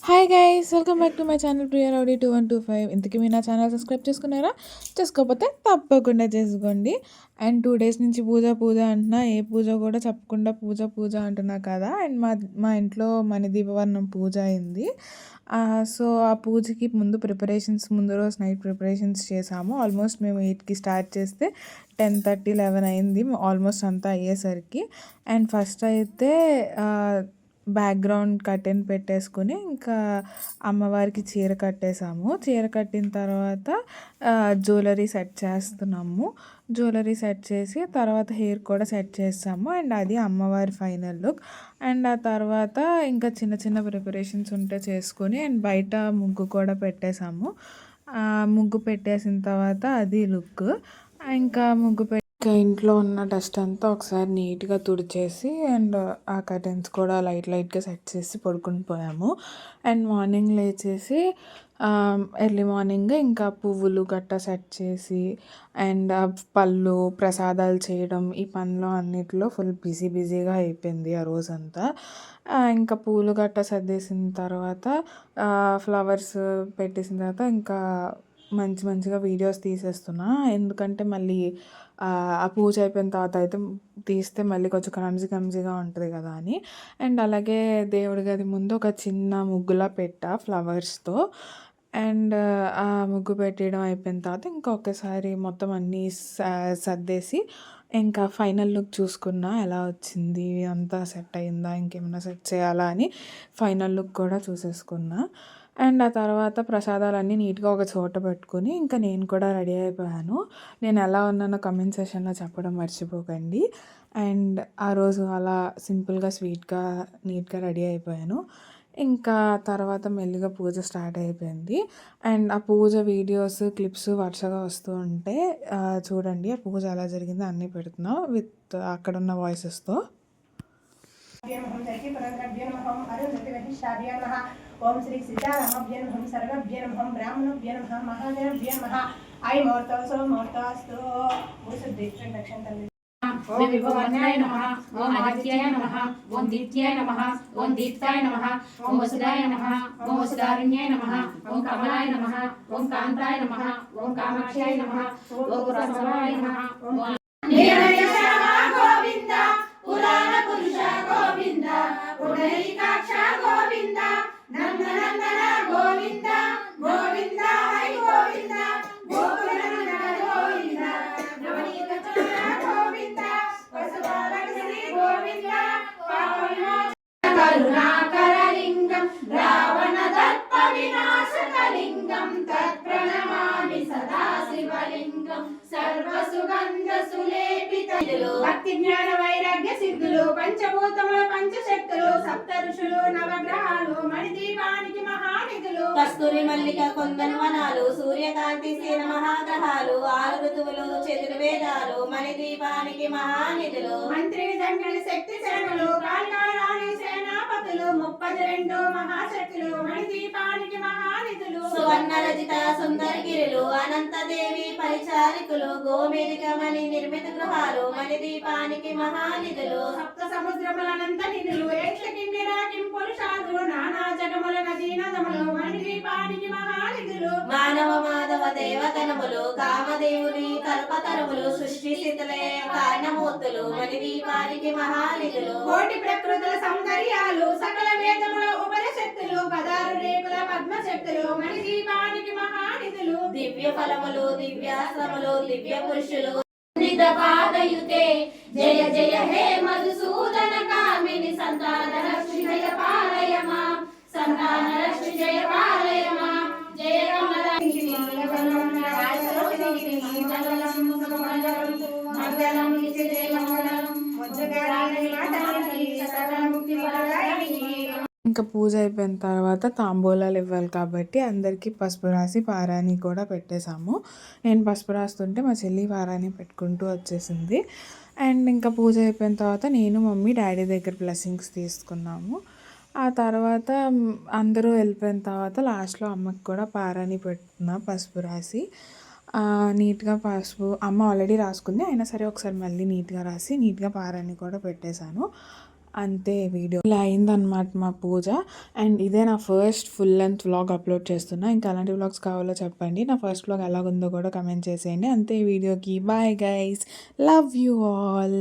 Hi guys, welcome back to my channel Priya rowdy 2125. ఇంతకీ మీరు నా ఛానల్ సబ్స్క్రైబ్ చేసుకున్నారా? చేసుకోకపోతే తప్పకుండా చేసుకోండి. అండ్ 2 డేస్ నుంచి పూజ పూజ అంటున్నా, ఏ పూజ కూడా చెప్పకుండా పూజ పూజ అంటున్నా కదా. అండ్ మా ఇంట్లో మణిదీపవర్ణం పూజ అయింది. సో ఆ పూజకి ముందు రోజు నైట్ ప్రిపరేషన్స్ చేసాము. ఆల్మోస్ట్ మేము 8కి స్టార్ట్ చేస్తే 10:30, 11 అయింది ఆల్మోస్ట్ అంతా అయ్యేసరికి. అండ్ ఫస్ట్ అయితే బ్యాక్గ్రౌండ్ కర్టెన్ పెట్టేసుకుని ఇంకా అమ్మవారికి చీర కట్టేసాము. చీర కట్టిన తర్వాత జ్యువెలరీ సెట్ చేస్తున్నాము. జ్యువెలరీ సెట్ చేసి తర్వాత హెయిర్ కూడా సెట్ చేసాము. అండ్ అది అమ్మవారి ఫైనల్ లుక్. అండ్ ఆ తర్వాత ఇంకా చిన్న చిన్న ప్రిపరేషన్స్ ఉంటే చేసుకొని అండ్ బయట ముగ్గు కూడా పెట్టేసాము. ముగ్గు పెట్టేసిన తర్వాత అది లుక్. ఇంకా ఇంకా ఇంట్లో ఉన్న డస్ట్ అంతా ఒకసారి నీట్గా తుడిచేసి అండ్ ఆ కర్టెన్స్ కూడా లైట్గా సెట్ చేసి పడుకుని పోయాము. అండ్ మార్నింగ్ లేచేసి ఎర్లీ మార్నింగ్ ఇంకా పువ్వులు గట్టా సెట్ చేసి అండ్ పళ్ళు ప్రసాదాలు చేయడం ఈ పనిలో అన్నిటిలో ఫుల్ బిజీగా అయిపోయింది ఆ రోజంతా. ఇంకా పూలు గట్టా సర్దేసిన తర్వాత ఫ్లవర్స్ పెట్టేసిన తర్వాత ఇంకా మంచిగా వీడియోస్ తీసేస్తున్నా. ఎందుకంటే మళ్ళీ ఆ పూజ అయిపోయిన తర్వాత అయితే తీస్తే మళ్ళీ కొంచెం క్లమ్జీగా ఉంటుంది కదా అని. అండ్ అలాగే దేవుడి గది ముందు ఒక చిన్న ముగ్గులా పెట్టా ఫ్లవర్స్తో. అండ్ ఆ ముగ్గు పెట్టడం అయిపోయిన తర్వాత ఇంకొకసారి మొత్తం అన్నీ సర్దేసి ఇంకా ఫైనల్ లుక్ చూసుకున్నా ఎలా వచ్చింది, అంతా సెట్ అయిందా, ఇంకేమైనా సెట్ చేయాలా అని ఫైనల్ లుక్ కూడా చూసేసుకున్నా. అండ్ ఆ తర్వాత ప్రసాదాలన్నీ నీట్గా ఒక చోట పెట్టుకుని ఇంకా నేను కూడా రెడీ అయిపోయాను. నేను ఎలా ఉన్నానో కమెంట్ సెషన్లో చెప్పడం మర్చిపోకండి. అండ్ ఆ రోజు అలా సింపుల్గా స్వీట్గా నీట్గా రెడీ అయిపోయాను. ఇంకా తర్వాత మెల్లిగా పూజ స్టార్ట్ అయిపోయింది. అండ్ ఆ పూజ వీడియోస్ క్లిప్స్ వరుసగా వస్తూ ఉంటే చూడండి ఆ పూజ ఎలా జరిగిందో అన్నీ పెడుతున్నాం విత్ అక్కడున్న వాయిసెస్తో. ఓం శ్రీ సీతారామభ్య నమః సర్వభ్య నమః బ్రాహ్మణభ్య నమః మహాదేవభ్య నమః ఐ ముహూర్తోసో ముహూర్తోస్తు ఓం విభవాయ నమః ఓం ఆదిత్యాయ నమః ఓం దీప్త్యాయ నమః ఓం దీప్తాయ నమః ఓం వసుదాయ నమః ఓం వసుదారణ్యాయ నమః ఓం కమలాయ నమః ఓం కాంతాయ నమః ఓం కామాక్షాయ నమః ఓం రసవాయ నమః ఓం గోవింద పురాణ పురుష గోవింద పుండరీకాక్ష గోవింద నందనందన గోవింద గోవింద హై గోవింద గోకులనందన గోవింద నవనీత చంద్ర గోవింద వసుధారగణి గోవింద కరుణాకరలింగం రావణ దర్ప వినాశకలింగం తత్ప్రణమామి సదా శివలింగం సర్వసుగంధ సులేపిత భక్తి జ్ఞాన వైరాగ్య సిద్ధులు పంచభూతముల పంచశక్తులు సప్త ఋషులు నవగ్రహాలు మణిదీపానికి మహానిధులు కస్తూరి మల్లిక కొందను వనాలు సూర్యకాంతి సేన మహాగ్రహాలు 6 ఋతువులు చతుర్వేదాలు మణిదీపానికి మహానిధులు మంత్రి దండని శక్తి శరణులు కాళికారాణి సేనాపతులు 32 మహాశక్తులు మణిదీపానికి మహానిధులు సువర్ణ రజిత సుందరగిరులు అనంతదేవి పరిచారికులు గోమేధిక మణి నిర్మిత గృహాలు మణిదీపానికి మహానిధులు సప్త సముద్రముల అనంత నిధులు ఏషకిండిరాకిం పురుషాదు నానా జగముల నదీ నదములు మణిదీపానికి మహానిధులు మానవ మాధవ దేవతనములు కామదేవుని కల్పతరములు సృష్టి స్థితులే కారణమూర్తులు మణిదీపానికి మహానిధులు కోటి ప్రకృతుల సౌందర్యాలు సకల వేదముల ఉపనిషత్తులు 16 రేకుల పద్మశక్తులు మణిదీపానికి మహానిధులు దివ్య ఫలములు దివ్యాశ్రములు దివ్య పురుషులు పాదయుతే జయ జయ హే మధుసూదన కామిని సంతాన లక్ష్మి జయ పాలయమా సంతాన లక్ష్మి జయ పాలయమా జయ కమల మంగళం ఇంకా పూజ అయిపోయిన తర్వాత తాంబూలాలు ఇవ్వాలి కాబట్టి అందరికీ పసుపు రాసి పారాని కూడా పెట్టేశాము. నేను పసుపు రాస్తుంటే మా చెల్లి పారాని పెట్టుకుంటూ వచ్చేసింది. అండ్ ఇంకా పూజ అయిపోయిన తర్వాత నేను మమ్మీ డాడీ దగ్గర బ్లెస్సింగ్స్ తీసుకున్నాము. ఆ తర్వాత అందరూ వెళ్ళిపోయిన తర్వాత లాస్ట్లో అమ్మకి కూడా పారాని పెట్టుకున్నా పసుపు రాసి. నీట్గా పసుపు అమ్మ ఆల్రెడీ రాసుకుంది, అయినా సరే ఒకసారి మళ్ళీ నీట్గా రాసి నీట్గా పారాని కూడా పెట్టేశాను. అంతే వీడియో ఇలా అయిందనమాట మా పూజ. అండ్ ఇదే నా first full length vlog upload చేస్తున్నా. ఇంకా అలాంటి వ్లాగ్స్ కావాలో చెప్పండి. నా ఫస్ట్ వ్లాగ్ ఎలాగుందో కూడా కమెంట్ చేసేయండి. అంతే వీడియోకి. Bye guys, love you all.